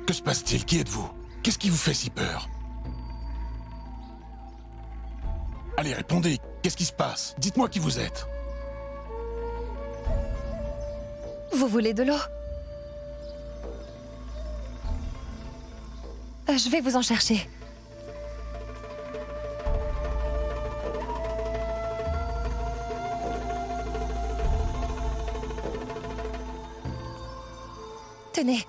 Que se passe-t-il? Qui êtes-vous? Qu'est-ce qui vous fait si peur? Allez, répondez. Qu'est-ce qui se passe? Dites-moi qui vous êtes. Vous voulez de l'eau? Je vais vous en chercher. Tenez.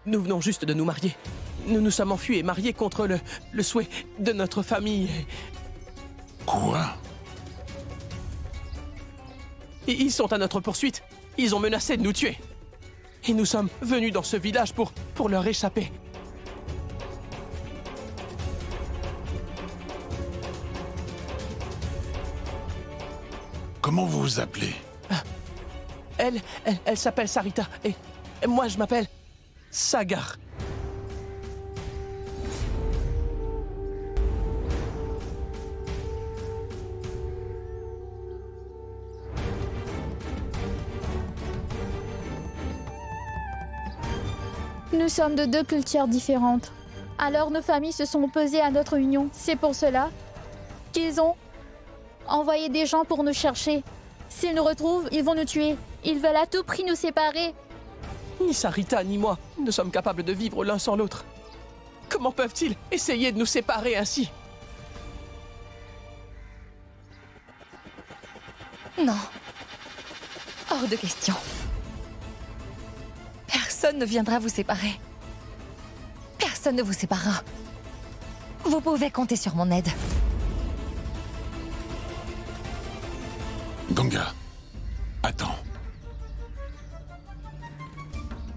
Nous venons juste de nous marier. Nous nous sommes enfuis et mariés contre le souhait de notre famille. Quoi? Ils sont à notre poursuite. Ils ont menacé de nous tuer. Et nous sommes venus dans ce village pour leur échapper. Comment vous vous appelez? Elle s'appelle Sarita. Et moi, je m'appelle Sagar. Nous sommes de deux cultures différentes. Alors nos familles se sont opposées à notre union. C'est pour cela qu'ils ont envoyé des gens pour nous chercher. S'ils nous retrouvent, ils vont nous tuer. Ils veulent à tout prix nous séparer. Ni Sarita ni moi ne sommes capables de vivre l'un sans l'autre. Comment peuvent-ils essayer de nous séparer ainsi? Non. Hors de question. Personne ne viendra vous séparer. Personne ne vous séparera. Vous pouvez compter sur mon aide. Ganga, attends.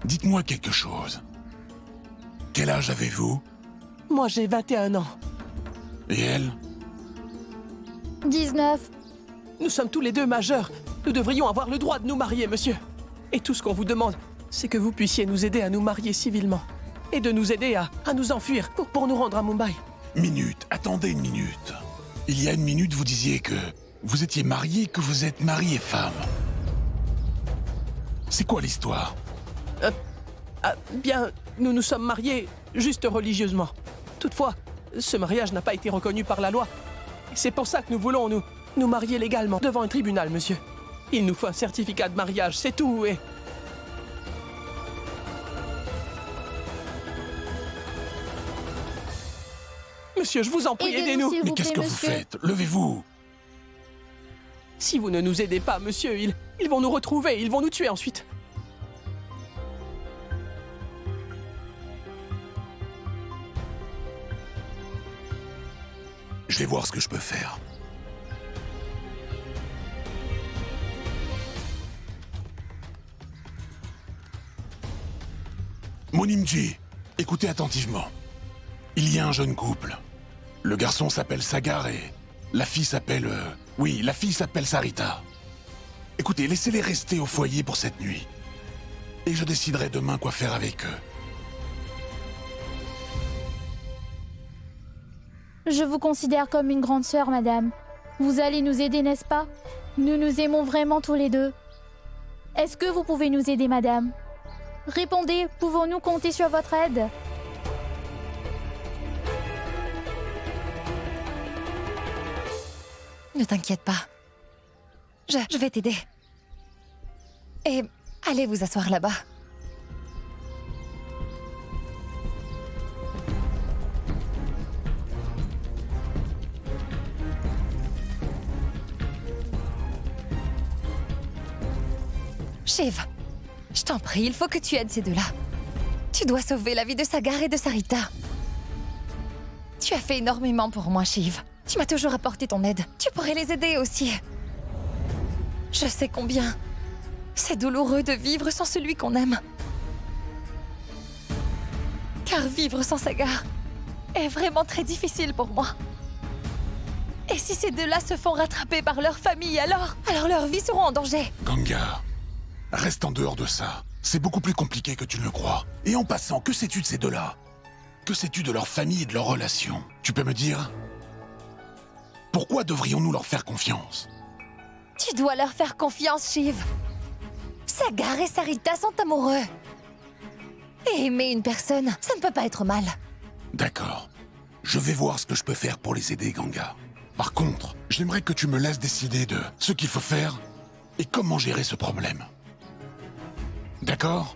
Dites-moi quelque chose. Quel âge avez-vous? Moi, j'ai 21 ans. Et elle? 19. Nous sommes tous les deux majeurs. Nous devrions avoir le droit de nous marier, monsieur. Et tout ce qu'on vous demande, c'est que vous puissiez nous aider à nous marier civilement. Et de nous aider à nous enfuir pour nous rendre à Mumbai. Minute, attendez une minute. Il y a une minute, vous disiez que vous étiez marié, que vous êtes mari et femme. C'est quoi l'histoire? Bien, nous nous sommes mariés juste religieusement. Toutefois, ce mariage n'a pas été reconnu par la loi. C'est pour ça que nous voulons nous marier légalement devant un tribunal, monsieur. Il nous faut un certificat de mariage, c'est tout, et... Monsieur, je vous en prie, aidez-nous. s'il Mais vous qu'est-ce plaît, que vous monsieur. faites? Levez-vous. Si vous ne nous aidez pas, monsieur, ils vont nous retrouver, ils vont nous tuer ensuite. Je vais voir ce que je peux faire. Monimji, écoutez attentivement. Il y a un jeune couple. Le garçon s'appelle Sagar et la fille s'appelle... Oui, la fille s'appelle Sarita. Écoutez, laissez-les rester au foyer pour cette nuit. Et je déciderai demain quoi faire avec eux. Je vous considère comme une grande sœur, madame. Vous allez nous aider, n'est-ce pas? Nous nous aimons vraiment tous les deux. Est-ce que vous pouvez nous aider, madame? Répondez, pouvons-nous compter sur votre aide? Ne t'inquiète pas. Je vais t'aider. Et allez vous asseoir là-bas. Shiv, je t'en prie, il faut que tu aides ces deux-là. Tu dois sauver la vie de Sagar et de Sarita. Tu as fait énormément pour moi, Shiv. Tu m'as toujours apporté ton aide. Tu pourrais les aider aussi. Je sais combien c'est douloureux de vivre sans celui qu'on aime. Car vivre sans Sagar est vraiment très difficile pour moi. Et si ces deux-là se font rattraper par leur famille, alors leurs vies seront en danger. Ganga, reste en dehors de ça. C'est beaucoup plus compliqué que tu ne le crois. Et en passant, que sais-tu de ces deux-là? que sais-tu de leur famille et de leurs relations? Tu peux me dire? Pourquoi devrions-nous leur faire confiance? Tu dois leur faire confiance, Shiv. Sagar et Sarita sont amoureux. Et aimer une personne, ça ne peut pas être mal. D'accord. Je vais voir ce que je peux faire pour les aider, Ganga. Par contre, j'aimerais que tu me laisses décider de ce qu'il faut faire et comment gérer ce problème. D'accord?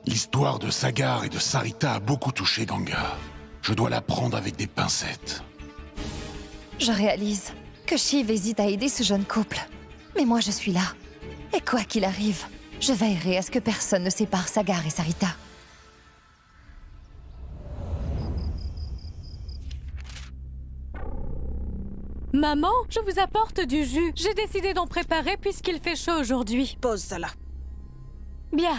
L'histoire de Sagar et de Sarita a beaucoup touché Ganga. Je dois la prendre avec des pincettes. Je réalise que Shiv hésite à aider ce jeune couple. Mais moi, je suis là. Et quoi qu'il arrive, je veillerai à ce que personne ne sépare Sagar et Sarita. Maman, je vous apporte du jus. J'ai décidé d'en préparer puisqu'il fait chaud aujourd'hui. Pose ça là. Bien.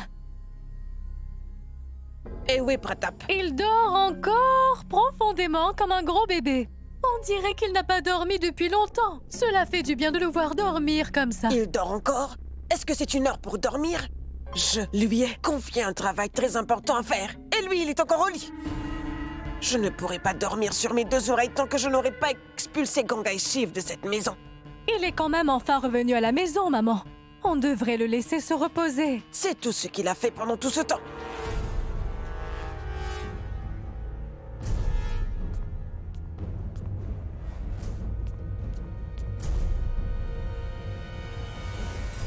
Et où est Pratap? Il dort encore profondément comme un gros bébé. On dirait qu'il n'a pas dormi depuis longtemps. Cela fait du bien de le voir dormir comme ça. Il dort encore? Est-ce que c'est une heure pour dormir? Je lui ai confié un travail très important à faire. Et lui, il est encore au lit. Je ne pourrai pas dormir sur mes deux oreilles tant que je n'aurai pas expulsé Ganga et Shiv de cette maison. Il est quand même enfin revenu à la maison, maman. On devrait le laisser se reposer. C'est tout ce qu'il a fait pendant tout ce temps.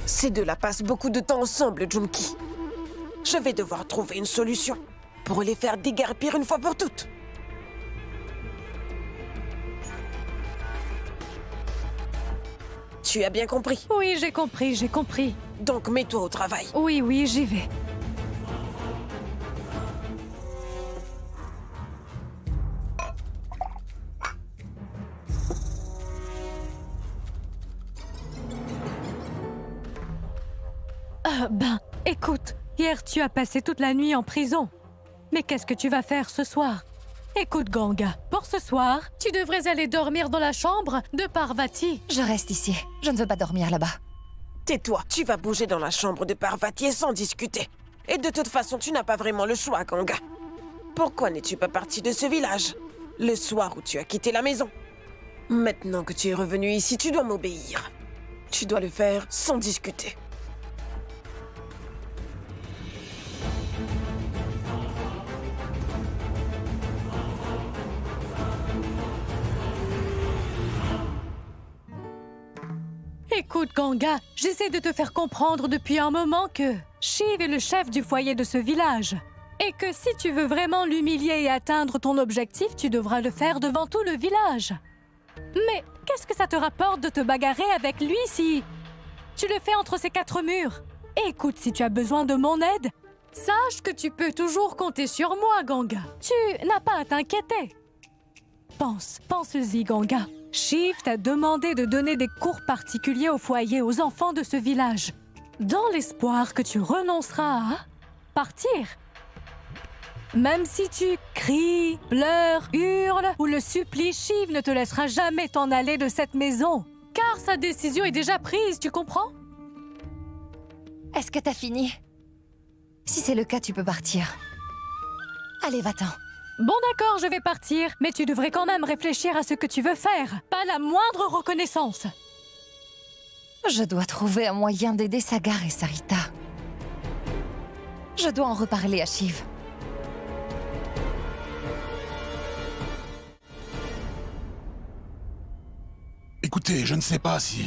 Ces deux-là passent beaucoup de temps ensemble, Junki. Je vais devoir trouver une solution pour les faire déguerpir une fois pour toutes. Tu as bien compris? Oui, j'ai compris, j'ai compris. Donc mets-toi au travail. Oui, oui, j'y vais. Écoute, hier tu as passé toute la nuit en prison. Mais qu'est-ce que tu vas faire ce soir? Écoute, Ganga, pour ce soir, tu devrais aller dormir dans la chambre de Parvati. Je reste ici. Je ne veux pas dormir là-bas. Tais-toi, tu vas bouger dans la chambre de Parvati sans discuter. Et de toute façon, tu n'as pas vraiment le choix, Ganga. Pourquoi n'es-tu pas parti de ce village le soir où tu as quitté la maison? Maintenant que tu es revenu ici, tu dois m'obéir. Tu dois le faire sans discuter. Écoute, Ganga, j'essaie de te faire comprendre depuis un moment que Shiv est le chef du foyer de ce village. Et que si tu veux vraiment l'humilier et atteindre ton objectif, tu devras le faire devant tout le village. Mais qu'est-ce que ça te rapporte de te bagarrer avec lui si tu le fais entre ces quatre murs? Écoute, si tu as besoin de mon aide, sache que tu peux toujours compter sur moi, Ganga. Tu n'as pas à t'inquiéter. Pense-y, Ganga. Shiv t'a demandé de donner des cours particuliers au foyer aux enfants de ce village, dans l'espoir que tu renonceras à partir. Même si tu cries, pleures, hurles ou le supplies, Shiv ne te laissera jamais t'en aller de cette maison, car sa décision est déjà prise, tu comprends? Est-ce que t'as fini? Si c'est le cas, tu peux partir. Allez, va-t'en. Bon d'accord, je vais partir, mais tu devrais quand même réfléchir à ce que tu veux faire. Pas la moindre reconnaissance. Je dois trouver un moyen d'aider Sagar et Sarita. Je dois en reparler à Shiv. Écoutez, je ne sais pas si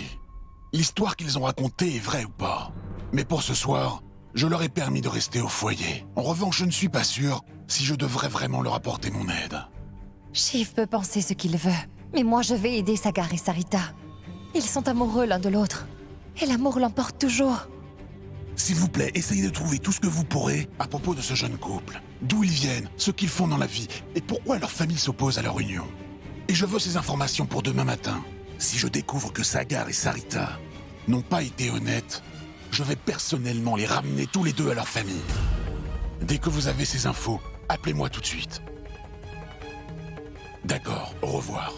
l'histoire qu'ils ont racontée est vraie ou pas. Mais pour ce soir, je leur ai permis de rester au foyer. En revanche, je ne suis pas sûr si je devrais vraiment leur apporter mon aide. Shiv peut penser ce qu'il veut, mais moi je vais aider Sagar et Sarita. Ils sont amoureux l'un de l'autre, et l'amour l'emporte toujours. S'il vous plaît, essayez de trouver tout ce que vous pourrez à propos de ce jeune couple. D'où ils viennent, ce qu'ils font dans la vie, et pourquoi leur famille s'oppose à leur union. Et je veux ces informations pour demain matin. Si je découvre que Sagar et Sarita n'ont pas été honnêtes, je vais personnellement les ramener tous les deux à leur famille. Dès que vous avez ces infos, appelez-moi tout de suite. D'accord, au revoir.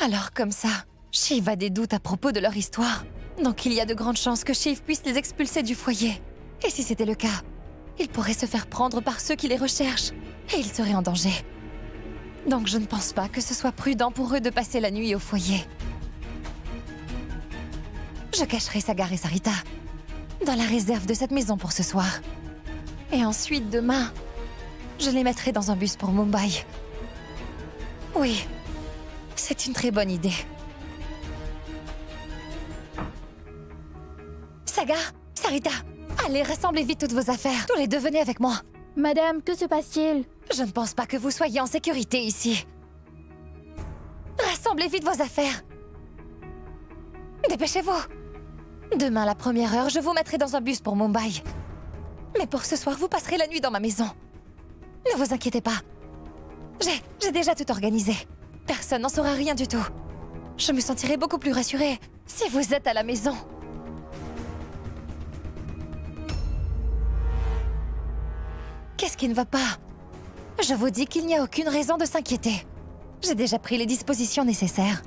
Alors comme ça, Shiv a des doutes à propos de leur histoire. Donc il y a de grandes chances que Shiv puisse les expulser du foyer. Et si c'était le cas, ils pourraient se faire prendre par ceux qui les recherchent. Et ils seraient en danger. Donc je ne pense pas que ce soit prudent pour eux de passer la nuit au foyer. Je cacherai Sagar et Sarita dans la réserve de cette maison pour ce soir. Et ensuite, demain, je les mettrai dans un bus pour Mumbai. Oui, c'est une très bonne idée. Sagar, Sarita, allez, rassemblez vite toutes vos affaires. Tous les deux, venez avec moi. Madame, que se passe-t-il? Je ne pense pas que vous soyez en sécurité ici. Rassemblez vite vos affaires. Dépêchez-vous. Demain, à la première heure, je vous mettrai dans un bus pour Mumbai. Mais pour ce soir, vous passerez la nuit dans ma maison. Ne vous inquiétez pas. J'ai déjà tout organisé. Personne n'en saura rien du tout. Je me sentirai beaucoup plus rassurée si vous êtes à la maison. Qu'est-ce qui ne va pas? Je vous dis qu'il n'y a aucune raison de s'inquiéter. J'ai déjà pris les dispositions nécessaires.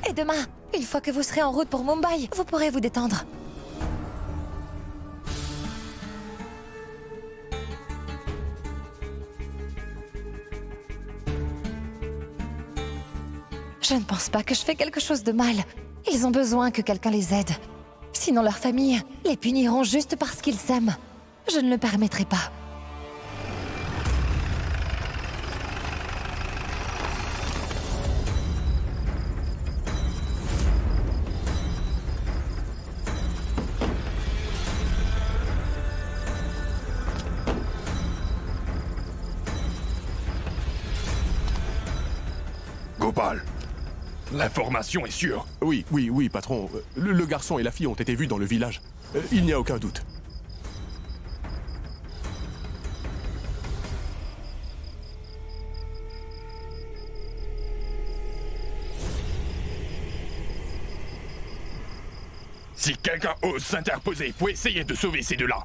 Et demain, une fois que vous serez en route pour Mumbai, vous pourrez vous détendre. Je ne pense pas que je fais quelque chose de mal. Ils ont besoin que quelqu'un les aide. Sinon leur famille les puniront juste parce qu'ils s'aiment. Je ne le permettrai pas. Gopal, l'information est sûre. Oui, patron. Le garçon et la fille ont été vus dans le village. Il n'y a aucun doute. Si quelqu'un ose s'interposer pour essayer de sauver ces deux-là,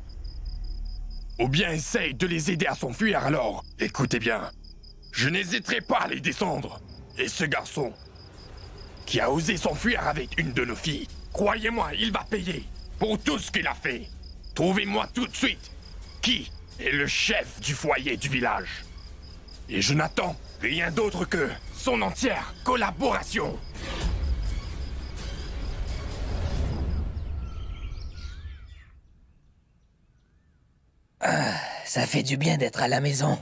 ou bien essaye de les aider à s'enfuir, alors, écoutez bien, je n'hésiterai pas à les descendre. Et ce garçon, qui a osé s'enfuir avec une de nos filles, croyez-moi, il va payer pour tout ce qu'il a fait. Trouvez-moi tout de suite qui est le chef du foyer du village. Et je n'attends rien d'autre que son entière collaboration. Ça fait du bien d'être à la maison.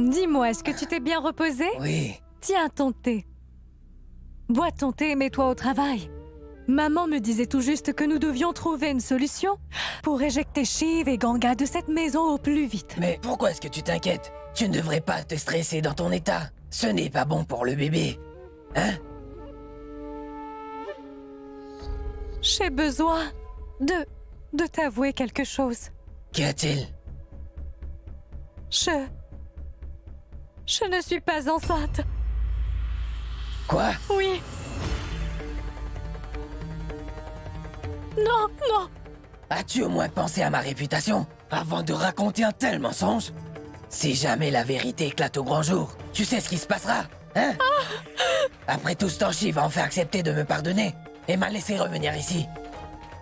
Dis-moi, est-ce que tu t'es bien reposé? Oui. Tiens ton thé. Bois ton thé et mets-toi au travail. Maman me disait tout juste que nous devions trouver une solution pour éjecter Shiv et Ganga de cette maison au plus vite. Mais pourquoi est-ce que tu t'inquiètes? Tu ne devrais pas te stresser dans ton état. Ce n'est pas bon pour le bébé. Hein? J'ai besoin de t'avouer quelque chose. Qu'y a-t-il? Je ne suis pas enceinte. Quoi? Oui. Non, non. As-tu au moins pensé à ma réputation avant de raconter un tel mensonge? Si jamais la vérité éclate au grand jour, tu sais ce qui se passera, hein? Après tout ce temps, Shiv va enfin accepter de me pardonner et m'a laissé revenir ici.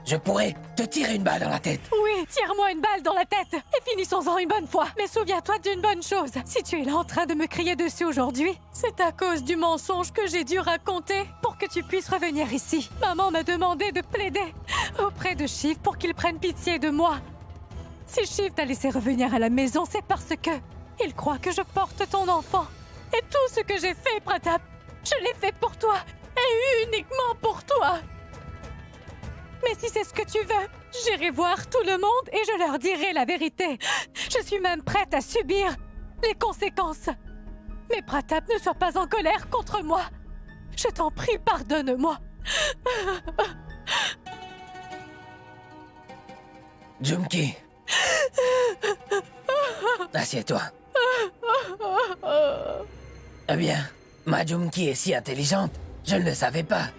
Je pourrais te tirer une balle dans la tête. Oui, tire-moi une balle dans la tête et finissons-en une bonne fois. Mais souviens-toi d'une bonne chose. Si tu es là en train de me crier dessus aujourd'hui, c'est à cause du mensonge que j'ai dû raconter pour que tu puisses revenir ici. Maman m'a demandé de plaider auprès de Shiv pour qu'il prenne pitié de moi. Si Shiv t'a laissé revenir à la maison, c'est parce que il croit que je porte ton enfant. Et tout ce que j'ai fait, Pratap, je l'ai fait pour toi et uniquement pour toi. Mais si c'est ce que tu veux, j'irai voir tout le monde et je leur dirai la vérité. Je suis même prête à subir les conséquences. Mais Pratap, ne sois pas en colère contre moi. Je t'en prie, pardonne-moi. Jumki. Assieds-toi. Eh bien, ma Jumki est si intelligente, je ne le savais pas.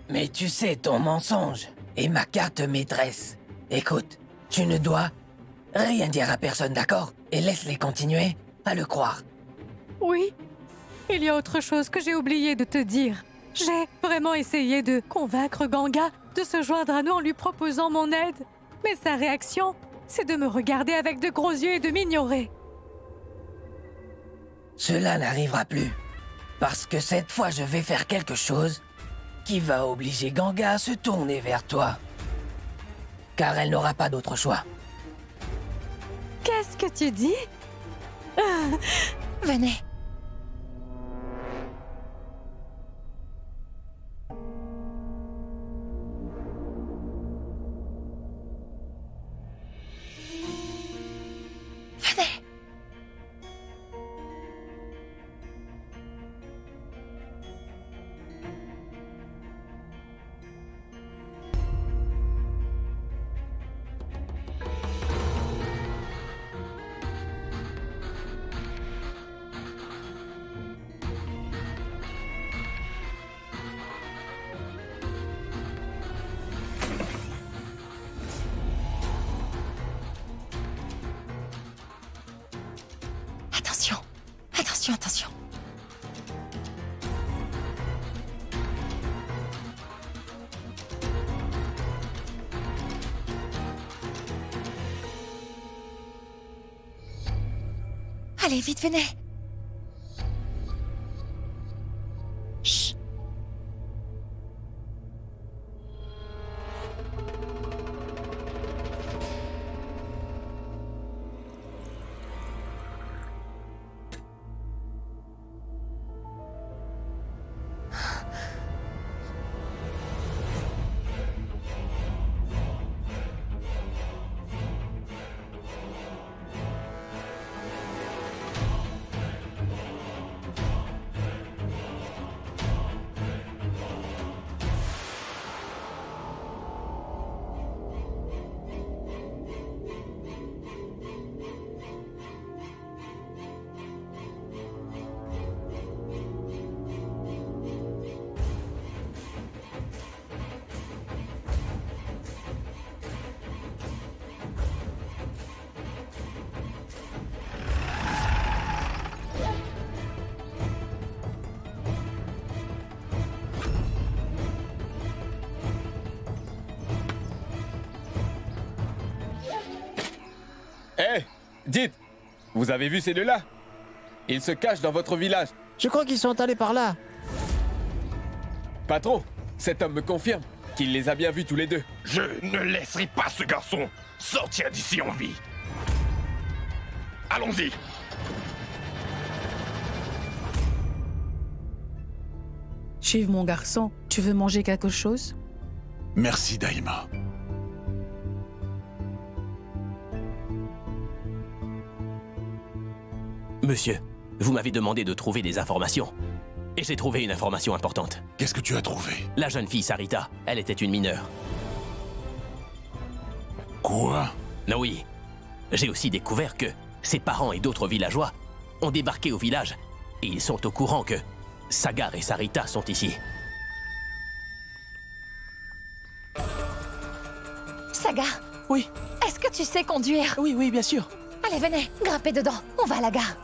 Mais tu sais, ton mensonge est ma carte maîtresse. Écoute, tu ne dois rien dire à personne, d'accord? Et laisse-les continuer à le croire. Oui, il y a autre chose que j'ai oublié de te dire. J'ai vraiment essayé de convaincre Ganga de se joindre à nous en lui proposant mon aide. Mais sa réaction, c'est de me regarder avec de gros yeux et de m'ignorer. Cela n'arrivera plus. Parce que cette fois, je vais faire quelque chose qui va obliger Ganga à se tourner vers toi. Car elle n'aura pas d'autre choix. Qu'est-ce que tu dis? Venez. Venez. Attention, attention, attention. Allez, vite, venez. Chut. Hé, dites, vous avez vu ces deux-là? Ils se cachent dans votre village. Je crois qu'ils sont allés par là. Patron, cet homme me confirme qu'il les a bien vus tous les deux. Je ne laisserai pas ce garçon sortir d'ici en vie. Allons-y. Shiv, mon garçon, tu veux manger quelque chose? Merci, Daima. Monsieur, vous m'avez demandé de trouver des informations. Et j'ai trouvé une information importante. Qu'est-ce que tu as trouvé? La jeune fille Sarita, elle était une mineure. Quoi? Non, oui. J'ai aussi découvert que ses parents et d'autres villageois ont débarqué au village. Et ils sont au courant que Sagar et Sarita sont ici. Sagar, Oui. est-ce que tu sais conduire? Oui, oui, bien sûr. Allez, venez, grimpez dedans. On va à la gare.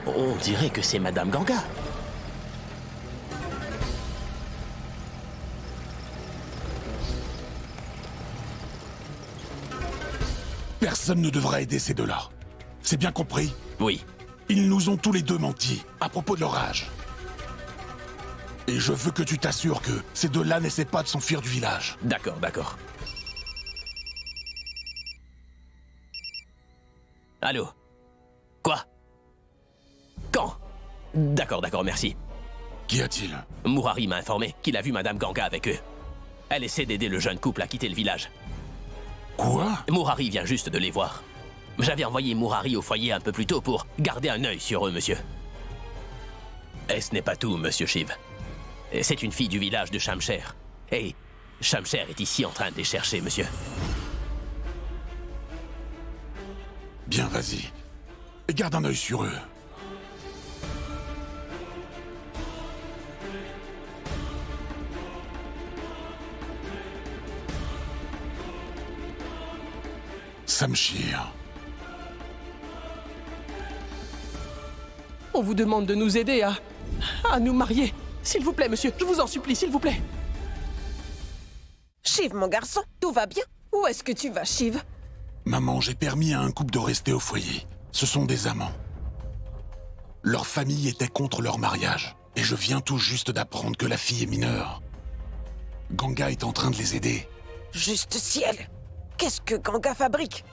On dirait que c'est Madame Ganga. Personne ne devra aider ces deux-là. C'est bien compris? Oui. Ils nous ont tous les deux menti à propos de leur âge. Et je veux que tu t'assures que ces deux-là n'essaient pas de s'enfuir du village. D'accord, d'accord. Allô? Quoi? Quand? D'accord, d'accord, merci. Qu'y a-t-il? Murari m'a informé qu'il a vu Madame Ganga avec eux. Elle essaie d'aider le jeune couple à quitter le village. Quoi? Murari vient juste de les voir. J'avais envoyé Murari au foyer un peu plus tôt pour garder un œil sur eux, monsieur. Et ce n'est pas tout, monsieur Shiv. C'est une fille du village de Shamsher. Et Shamsher est ici en train de les chercher, monsieur. Bien, vas-y. Et garde un œil sur eux. Samshir. On vous demande de nous aider à nous marier. S'il vous plaît, monsieur, je vous en supplie, s'il vous plaît. Shiv, mon garçon, tout va bien? Où est-ce que tu vas, Shiv? Maman, j'ai permis à un couple de rester au foyer. Ce sont des amants. Leur famille était contre leur mariage. Et je viens tout juste d'apprendre que la fille est mineure. Ganga est en train de les aider. Juste ciel! Qu'est-ce que Ganga fabrique?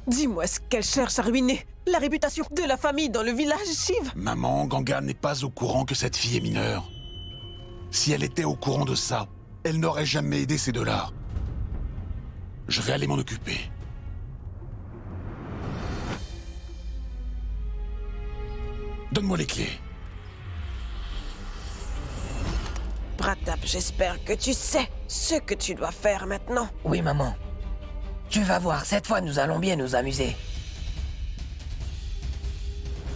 Dis-moi ce qu'elle cherche à ruiner. La réputation de la famille dans le village, Shiv. Maman, Ganga n'est pas au courant que cette fille est mineure. Si elle était au courant de ça, elle n'aurait jamais aidé ces deux-là. Je vais aller m'en occuper. Donne-moi les clés. Pratap, j'espère que tu sais ce que tu dois faire maintenant. Oui, maman. Tu vas voir, cette fois, nous allons bien nous amuser.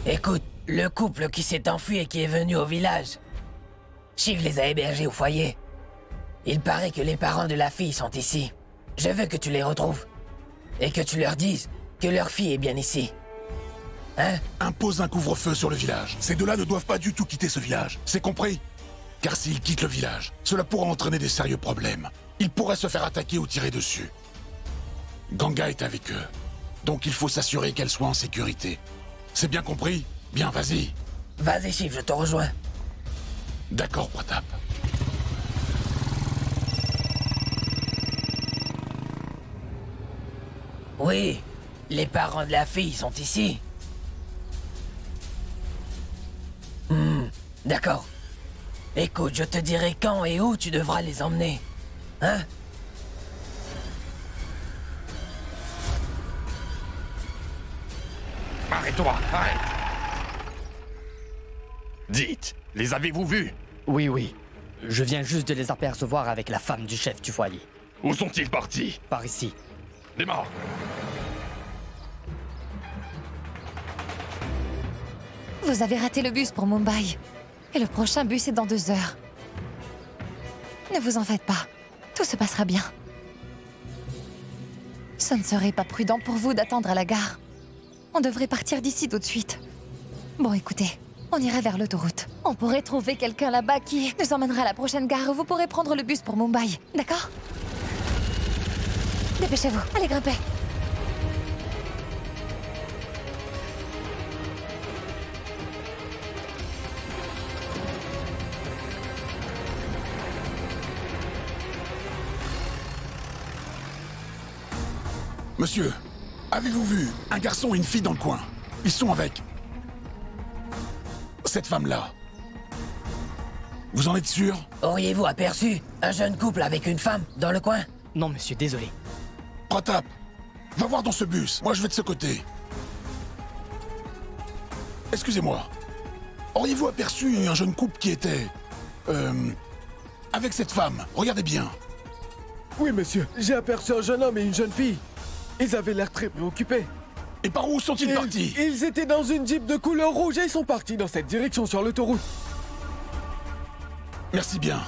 Écoute, le couple qui s'est enfui et qui est venu au village, Shiv les a hébergés au foyer. Il paraît que les parents de la fille sont ici. Je veux que tu les retrouves. Et que tu leur dises que leur fille est bien ici. Hein? Impose un couvre-feu sur le village. Ces deux-là ne doivent pas du tout quitter ce village. C'est compris? Car s'ils quittent le village, cela pourra entraîner des sérieux problèmes. Ils pourraient se faire attaquer ou tirer dessus. Ganga est avec eux. Donc il faut s'assurer qu'elle soit en sécurité. C'est bien compris? Bien, vas-y. Vas-y, Shiv, je te rejoins. D'accord, Pratap. Oui, les parents de la fille sont ici. D'accord. Écoute, je te dirai quand et où tu devras les emmener. Hein? Arrête-toi, arrête! Dites, les avez-vous vus? Oui, oui. Je viens juste de les apercevoir avec la femme du chef du foyer. Où sont-ils partis? Par ici. Démarre! Vous avez raté le bus pour Mumbai. Et le prochain bus est dans 2 heures. Ne vous en faites pas. Tout se passera bien. Ce ne serait pas prudent pour vous d'attendre à la gare. On devrait partir d'ici tout de suite. Bon, écoutez, on ira vers l'autoroute. On pourrait trouver quelqu'un là-bas qui nous emmènera à la prochaine gare. Vous pourrez prendre le bus pour Mumbai, d'accord? Dépêchez-vous, allez grimper. Monsieur, avez-vous vu un garçon et une fille dans le coin? Ils sont avec cette femme-là. Vous en êtes sûr? Auriez-vous aperçu un jeune couple avec une femme dans le coin? Non, monsieur, désolé. Pratap, va voir dans ce bus. Moi, je vais de ce côté. Excusez-moi. Auriez-vous aperçu un jeune couple qui était... avec cette femme? Regardez bien. Oui, monsieur. J'ai aperçu un jeune homme et une jeune fille. Ils avaient l'air très préoccupés. Et par où sont-ils partis? Ils étaient dans une Jeep de couleur rouge et ils sont partis dans cette direction sur l'autoroute. Merci bien.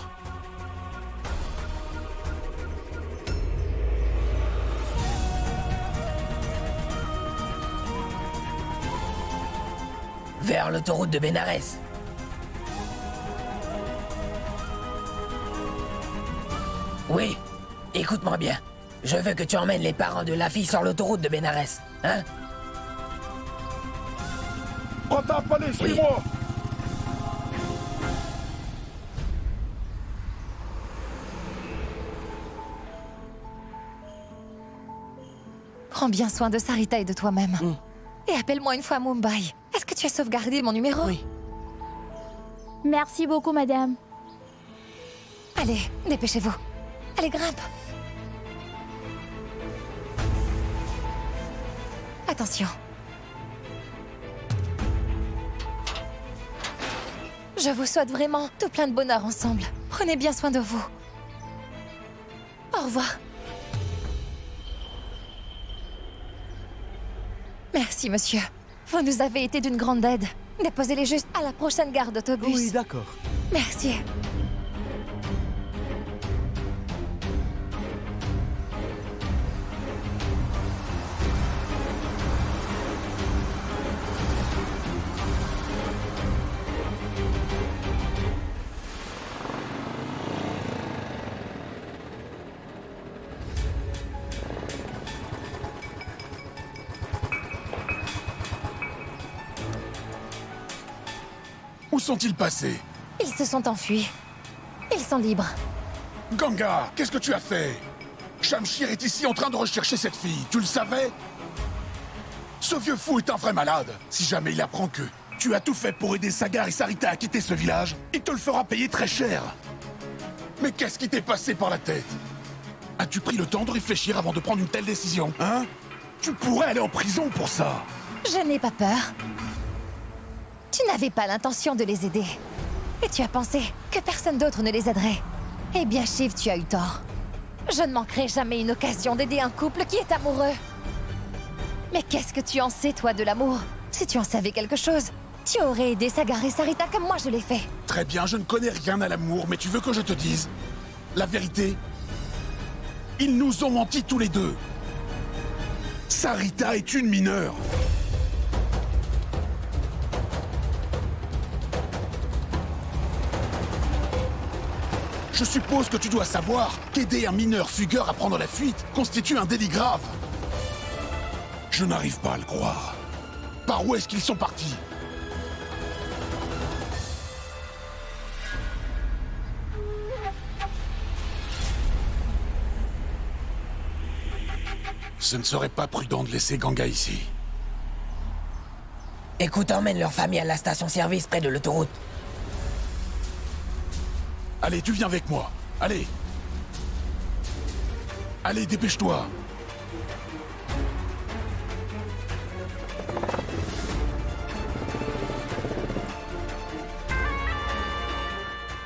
Vers l'autoroute de Bénarès. Oui, écoute-moi bien. Je veux que tu emmènes les parents de la fille sur l'autoroute de Bénarès, hein? Pratap, allez, suis-moi! Prends bien soin de Sarita et de toi-même. Et appelle-moi une fois à Mumbai. Est-ce que tu as sauvegardé mon numéro? Oui. Merci beaucoup, madame. Allez, dépêchez-vous. Allez, grimpe. Attention. Je vous souhaite vraiment tout plein de bonheur ensemble. Prenez bien soin de vous. Au revoir. Merci, monsieur. Vous nous avez été d'une grande aide. Déposez-les juste à la prochaine gare d'autobus. Oui, d'accord. Merci. Où sont-ils passés? Ils se sont enfuis. Ils sont libres. Ganga, qu'est-ce que tu as fait? Shamshir est ici en train de rechercher cette fille, tu le savais? Ce vieux fou est un vrai malade. Si jamais il apprend que tu as tout fait pour aider Sagar et Sarita à quitter ce village, il te le fera payer très cher. Mais qu'est-ce qui t'est passé par la tête? As-tu pris le temps de réfléchir avant de prendre une telle décision, hein? Tu pourrais aller en prison pour ça. Je n'ai pas peur. Tu n'avais pas l'intention de les aider. Et tu as pensé que personne d'autre ne les aiderait. Eh bien, Shiv, tu as eu tort. Je ne manquerai jamais une occasion d'aider un couple qui est amoureux. Mais qu'est-ce que tu en sais, toi, de l'amour? Si tu en savais quelque chose, tu aurais aidé Sagar et Sarita comme moi je l'ai fait. Très bien, je ne connais rien à l'amour, mais tu veux que je te dise la vérité? Ils nous ont menti tous les deux. Sarita est une mineure. Je suppose que tu dois savoir qu'aider un mineur fugueur à prendre la fuite constitue un délit grave. Je n'arrive pas à le croire. Par où est-ce qu'ils sont partis? Ce ne serait pas prudent de laisser Ganga ici. Écoute, emmène leur famille à la station-service près de l'autoroute. Allez, tu viens avec moi. Allez. Allez, dépêche-toi.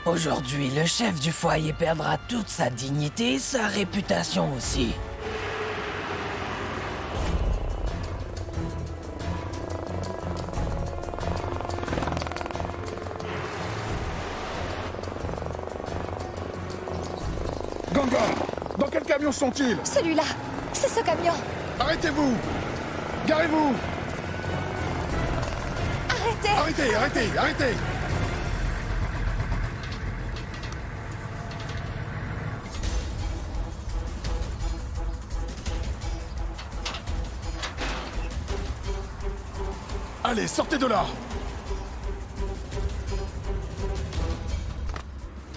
Aujourd'hui, le chef du foyer perdra toute sa dignité et sa réputation aussi. Ganga, dans quel camion sont-ils? Celui-là, c'est ce camion. Arrêtez-vous! Garez-vous! Arrêtez! Arrêtez, arrêtez, arrêtez! Allez, sortez de là!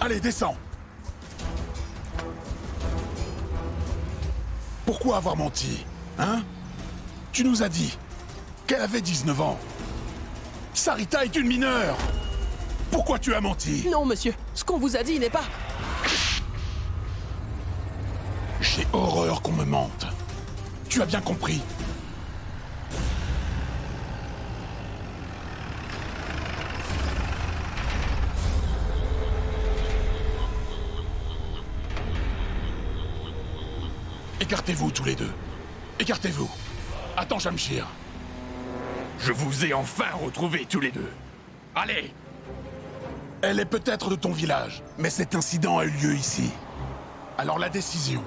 Allez, descends! Pourquoi avoir menti? Hein? Tu nous as dit qu'elle avait 19 ans. Sarita est une mineure! Pourquoi tu as menti? Non, monsieur. Ce qu'on vous a dit n'est pas... J'ai horreur qu'on me mente. Tu as bien compris. Écartez-vous tous les deux. Écartez-vous. Attends, Shamshir. Je vous ai enfin retrouvés tous les deux. Allez! Elle est peut-être de ton village, mais cet incident a eu lieu ici. Alors la décision,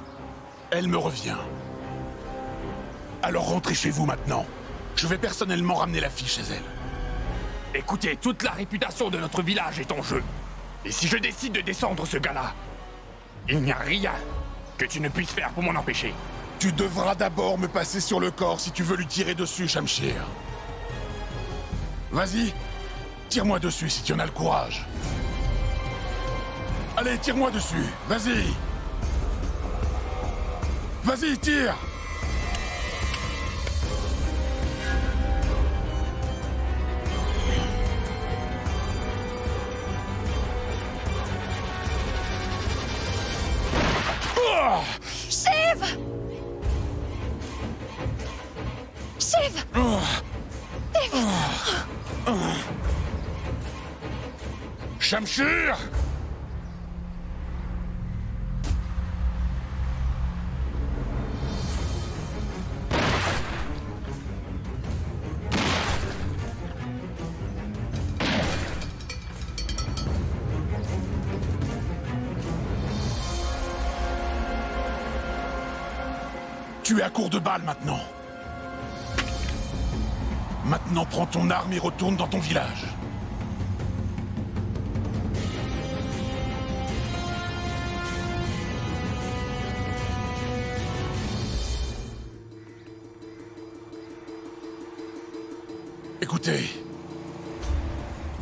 elle me revient. Alors rentrez chez vous maintenant. Je vais personnellement ramener la fille chez elle. Écoutez, toute la réputation de notre village est en jeu. Et si je décide de descendre ce gars-là, il n'y a rien que tu ne puisses faire pour m'en empêcher. Tu devras d'abord me passer sur le corps si tu veux lui tirer dessus, Shamshir. Vas-y, tire-moi dessus si tu en as le courage. Allez, tire-moi dessus, vas-y. Vas-y, tire. Shiv! Shiv! Shamshir! Tu es à court de balles maintenant. Maintenant, prends ton arme et retourne dans ton village. Écoutez,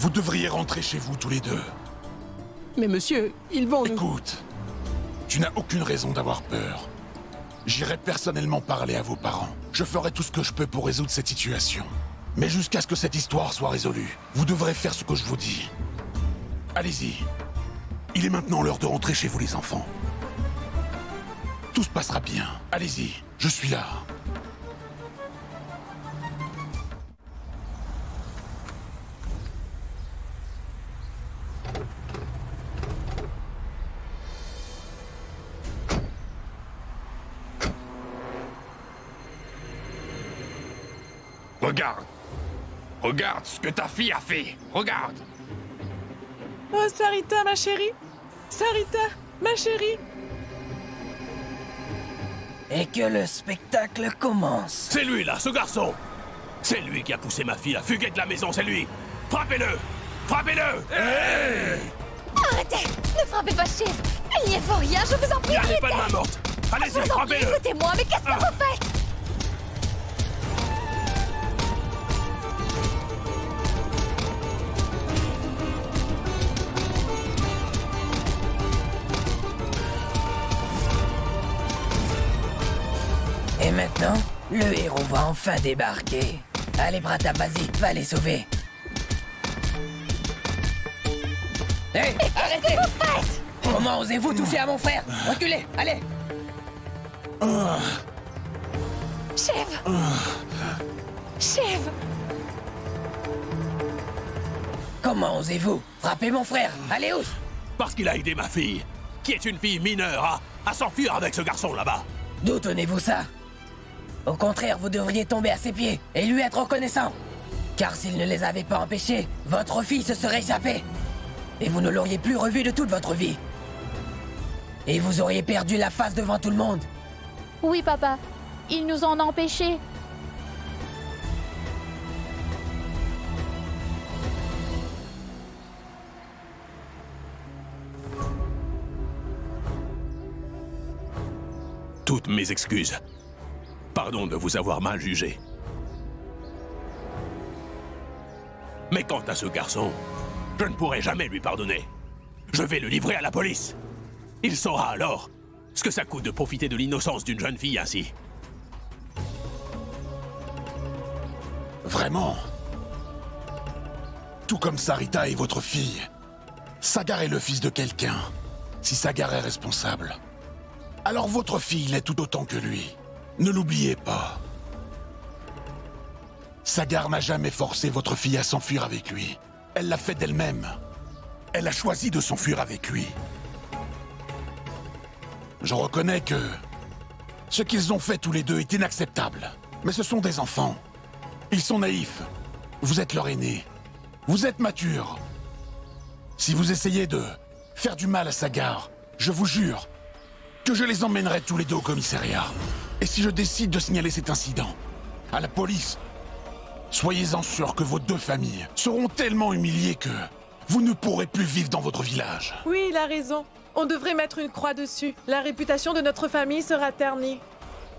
Vous devriez rentrer chez vous tous les deux. Mais monsieur, ils vont nous... Écoute, tu n'as aucune raison d'avoir peur. J'irai personnellement parler à vos parents. Je ferai tout ce que je peux pour résoudre cette situation. Mais jusqu'à ce que cette histoire soit résolue, vous devrez faire ce que je vous dis. Allez-y. Il est maintenant l'heure de rentrer chez vous, les enfants. Tout se passera bien. Allez-y, je suis là. Regarde. Regarde ce que ta fille a fait. Regarde. Oh, Sarita, ma chérie. Sarita, ma chérie. Et que le spectacle commence. C'est lui, là, ce garçon. C'est lui qui a poussé ma fille à fuguer de la maison, c'est lui. Frappez-le. Frappez-le. Hey! Arrêtez! Ne frappez pas Shiv! Il n'y est pour rien, je vous en prie, N'allez arrêtez! pas de main morte. Allez-y, Je vous en prie, frappez-le. écoutez-moi, mais qu'est-ce que vous faites? Et maintenant, le héros va enfin débarquer. Allez, Brata, vas-y, va les sauver. Hé, arrêtez! Comment osez-vous toucher à mon frère? Reculez, allez! Shiv! Shiv! Comment osez-vous frapper mon frère? Allez, Ous! Parce qu'il a aidé ma fille, qui est une fille mineure, à s'enfuir avec ce garçon là-bas. D'où tenez-vous ça? Au contraire, vous devriez tomber à ses pieds et lui être reconnaissant. Car s'il ne les avait pas empêchés, votre fille se serait échappée. Et vous ne l'auriez plus revue de toute votre vie. Et vous auriez perdu la face devant tout le monde. Oui, papa. Ils nous en ont empêchés. Toutes mes excuses. Pardon de vous avoir mal jugé. Mais quant à ce garçon, je ne pourrai jamais lui pardonner. Je vais le livrer à la police. Il saura alors ce que ça coûte de profiter de l'innocence d'une jeune fille ainsi. Vraiment? Tout comme Sarita est votre fille. Sagar est le fils de quelqu'un. Si Sagar est responsable, alors votre fille l'est tout autant que lui. Ne l'oubliez pas. Sagar n'a jamais forcé votre fille à s'enfuir avec lui. Elle l'a fait d'elle-même. Elle a choisi de s'enfuir avec lui. Je reconnais que ce qu'ils ont fait tous les deux est inacceptable. Mais ce sont des enfants. Ils sont naïfs. Vous êtes leur aîné. Vous êtes mature. Si vous essayez de faire du mal à Sagar, je vous jure que je les emmènerai tous les deux au commissariat. Et si je décide de signaler cet incident à la police, soyez-en sûrs que vos deux familles seront tellement humiliées que vous ne pourrez plus vivre dans votre village. Oui, il a raison. On devrait mettre une croix dessus. La réputation de notre famille sera ternie.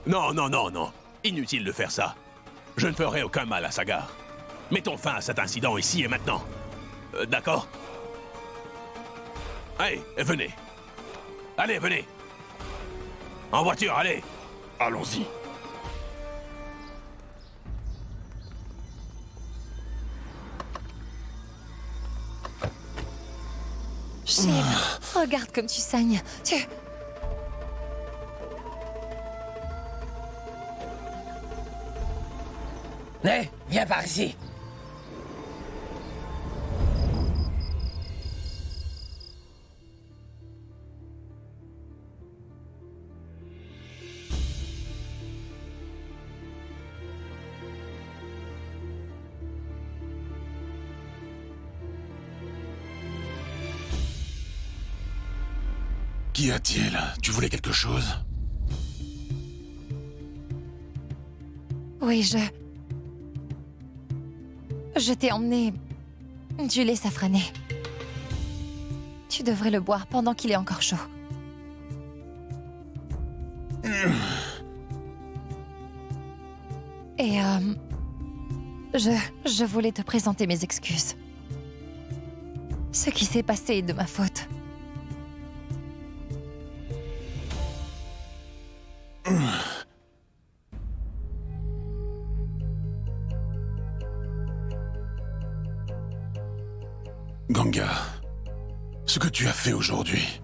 Non, non, non, non. Inutile de faire ça. Je ne ferai aucun mal à Sagar. Mettons fin à cet incident ici et maintenant. D'accord? Allez, venez. Allez, venez. En voiture, allez. Allons-y. Shiv, regarde comme tu saignes. Hé, viens par ici. Qu'y a-t-il? Tu voulais quelque chose? Oui, je t'ai emmené du lait safrané. Tu devrais le boire pendant qu'il est encore chaud. Et je voulais te présenter mes excuses. Ce qui s'est passé est de ma faute. Ganga, ce que tu as fait aujourd'hui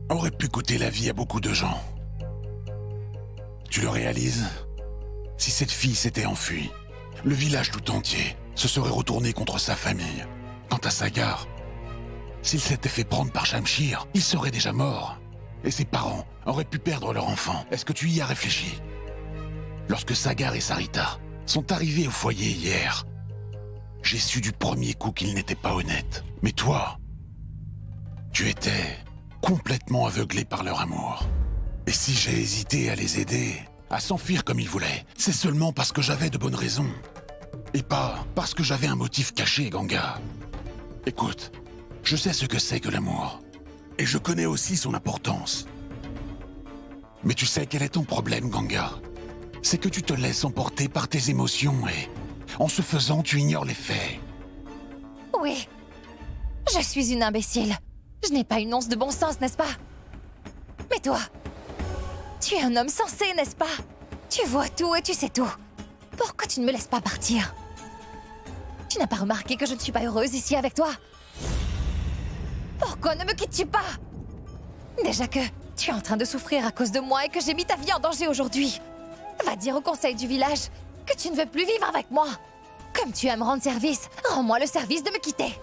aurait pu coûter la vie à beaucoup de gens. Tu le réalises? Si cette fille s'était enfuie, le village tout entier se serait retourné contre sa famille. Quant à Sagar, s'il s'était fait prendre par Shamshir, il serait déjà mort. Et ses parents auraient pu perdre leur enfant. Est-ce que tu y as réfléchi? Lorsque Sagar et Sarita sont arrivés au foyer hier, j'ai su du premier coup qu'ils n'étaient pas honnêtes. Mais toi, tu étais complètement aveuglé par leur amour. Et si j'ai hésité à les aider, à s'enfuir comme ils voulaient, c'est seulement parce que j'avais de bonnes raisons. Et pas parce que j'avais un motif caché, Ganga. Écoute, je sais ce que c'est que l'amour. Et je connais aussi son importance. Mais tu sais quel est ton problème, Ganga? C'est que tu te laisses emporter par tes émotions et, en ce faisant, tu ignores les faits. Oui, je suis une imbécile. Je n'ai pas une once de bon sens, n'est-ce pas? Mais toi, tu es un homme sensé, n'est-ce pas? Tu vois tout et tu sais tout. Pourquoi tu ne me laisses pas partir? Tu n'as pas remarqué que je ne suis pas heureuse ici avec toi? Pourquoi ne me quittes-tu pas? Déjà que tu es en train de souffrir à cause de moi et que j'ai mis ta vie en danger aujourd'hui. Va dire au conseil du village que tu ne veux plus vivre avec moi. Comme tu aimes rendre service, rends-moi le service de me quitter.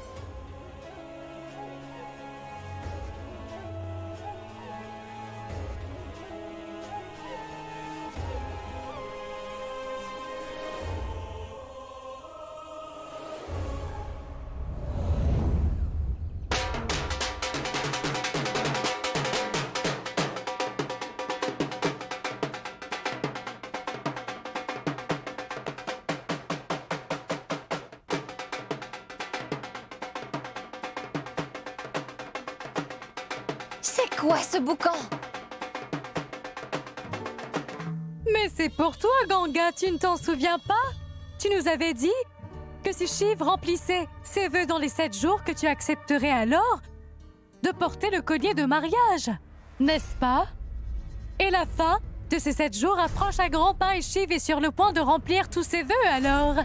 C'est quoi ce boucan? Mais c'est pour toi, Ganga, tu ne t'en souviens pas? Tu nous avais dit que si Shiv remplissait ses vœux dans les 7 jours, que tu accepterais alors de porter le collier de mariage, n'est-ce pas? Et la fin de ces 7 jours approche à grands pas et Shiv est sur le point de remplir tous ses vœux alors.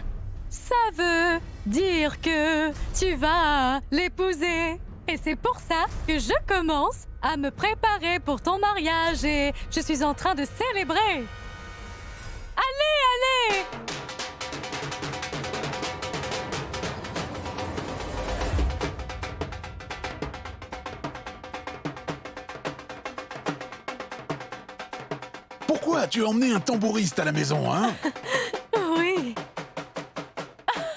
Ça veut dire que tu vas l'épouser. Et c'est pour ça que je commence à me préparer pour ton mariage et je suis en train de célébrer. Allez, allez! Pourquoi as-tu emmené un tambouriste à la maison, hein? Oui.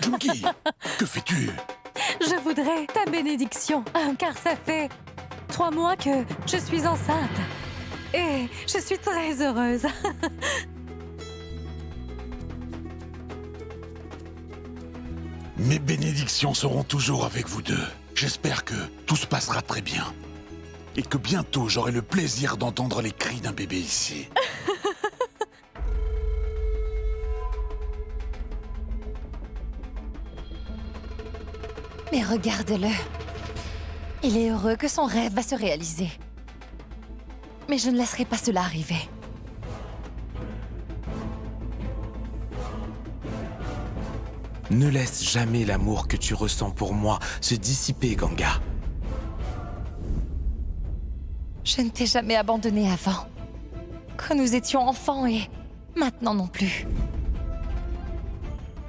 Junki, que fais-tu? Je voudrais ta bénédiction, car ça fait 3 mois que je suis enceinte. Et je suis très heureuse. Mes bénédictions seront toujours avec vous deux. J'espère que tout se passera très bien. Et que bientôt j'aurai le plaisir d'entendre les cris d'un bébé ici. Mais regarde-le. Il est heureux que son rêve va se réaliser. Mais je ne laisserai pas cela arriver. Ne laisse jamais l'amour que tu ressens pour moi se dissiper, Ganga. Je ne t'ai jamais abandonné avant. Quand nous étions enfants et maintenant non plus.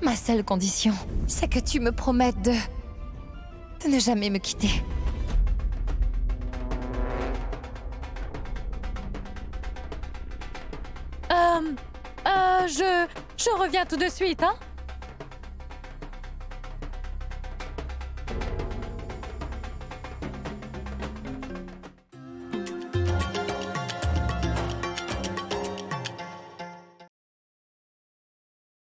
Ma seule condition, c'est que tu me promettes de ne jamais me quitter. Je reviens tout de suite, hein?